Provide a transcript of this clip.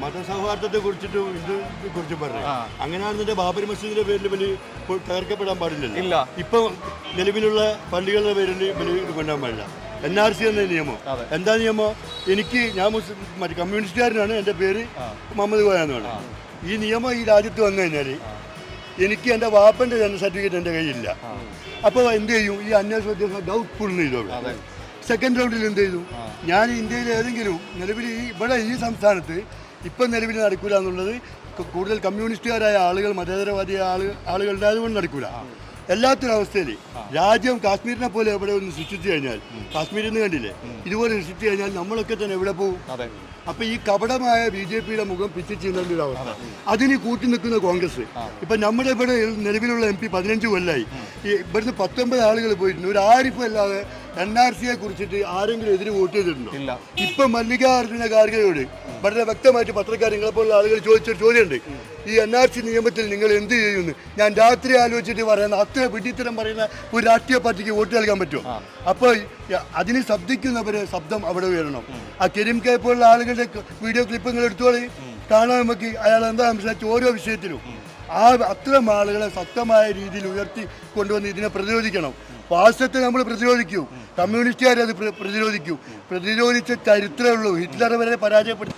മതസൗഹാർദ്ദത്തെ കുറിച്ചിട്ടും ഇതിനെ കുറിച്ചും പറഞ്ഞു. അങ്ങനെയാണെന്നുണ്ടെങ്കിൽ ബാബരി മസ്ജിദിന്റെ പേരിൽ വലിയ തകർക്കപ്പെടാൻ പാടില്ലല്ലോ. ഇപ്പൊ നിലവിലുള്ള പള്ളികളുടെ പേരിൽ വലിയ ഇത് കൊണ്ടാൻ പാടില്ല. NRC എന്ന നിയമം എന്താ നിയമം? ഞാൻ മറ്റേ കമ്മ്യൂണിസ്റ്റുകാരനാണ്, എൻ്റെ പേര് മുഹമ്മദ് കോയ എന്നാണ്. ഈ നിയമം ഈ രാജ്യത്ത് വന്നു കഴിഞ്ഞാൽ എനിക്ക് എൻ്റെ വാപ്പൻ്റെ ജനന സർട്ടിഫിക്കറ്റ് എൻ്റെ കയ്യിലില്ല. അപ്പോൾ എന്ത് ചെയ്യും? ഈ അന്വേഷണ ഉദ്യോഗസ്ഥർ ഡൗട്ട്ഫുൾ ചെയ്തോളൂ. സെക്കൻഡ് റൗണ്ടിൽ എന്ത് ചെയ്തു? ഞാൻ ഇന്ത്യയിൽ ഏതെങ്കിലും നിലവിൽ ഇവിടെ ഈ സംസ്ഥാനത്ത് ഇപ്പം നിലവിൽ നടക്കില്ല എന്നുള്ളത് കൂടുതൽ കമ്മ്യൂണിസ്റ്റുകാരായ ആളുകൾ, മതേതരവാദിയായ ആളുകളുടെ അതുകൊണ്ട് നടക്കില്ല. എല്ലാത്തിനും അവസ്ഥയിൽ രാജ്യം കാശ്മീരിനെ പോലെ എവിടെ ഒന്ന് സൃഷ്ടിച്ചു കഴിഞ്ഞാൽ, കാശ്മീരിൽ നിന്ന് കണ്ടില്ലേ, ഇതുപോലെ സൃഷ്ടിച്ചു കഴിഞ്ഞാൽ നമ്മളൊക്കെ തന്നെ എവിടെ പോകും? അപ്പൊ ഈ കപടമായ BJPയുടെ മുഖം പിച്ച് ചെയ്യുന്ന ഒരു അവസ്ഥ, അതിന് കൂട്ടി നിൽക്കുന്ന കോൺഗ്രസ്. ഇപ്പൊ നമ്മുടെ ഇവിടെ നിലവിലുള്ള MP 15 കൊല്ലായി. ഇവിടുന്ന് 19 ആളുകൾ പോയിട്ടുണ്ട്. ഒരു ആരിഫും അല്ലാതെ NRCയെ കുറിച്ചിട്ട് ആരെങ്കിലും എതിര് വോട്ട് ചെയ്തിട്ടുണ്ടോ? ഇപ്പൊ മല്ലികാർജുന ഖാർഗെയോട് വളരെ വ്യക്തമായിട്ട് പത്രക്കാർ നിങ്ങളെപ്പോലുള്ള ആളുകൾ ചോദിച്ചൊരു ചോദ്യമുണ്ട്. ഈ NRC നിയമത്തിൽ നിങ്ങൾ എന്ത് ചെയ്യുന്നു? ഞാൻ രാത്രി ആലോചിച്ചിട്ട് പറയുന്ന അത്ര പിടിത്തരം പറയുന്ന ഒരു രാഷ്ട്രീയ പാർട്ടിക്ക് വോട്ട് നൽകാൻ പറ്റുമോ? അപ്പോൾ അതിന് ശബ്ദിക്കുന്നവരെ ശബ്ദം അവിടെ ഉയരണം. ആ കരീം കെ പോലുള്ള ആളുകളുടെ വീഡിയോ ക്ലിപ്പുകൾ എടുത്തോളി, കാണാൻ നമുക്ക് അയാൾ എന്താ സംസാരിച്ച് ഓരോ വിഷയത്തിലും അത്തരം ആളുകളെ ശക്തമായ രീതിയിൽ ഉയർത്തി കൊണ്ടുവന്ന് ഇതിനെ പ്രതിരോധിക്കണം. ഫാസിസത്തെ നമ്മൾ പ്രതിരോധിക്കൂ, കമ്മ്യൂണിസ്റ്റുകാരെ അത് പ്രതിരോധിക്കൂ. പ്രതിരോധിച്ച ചരിത്രമുള്ളൂ. ഹിറ്റ്ലർ വരെ പരാജയപ്പെടുത്തി.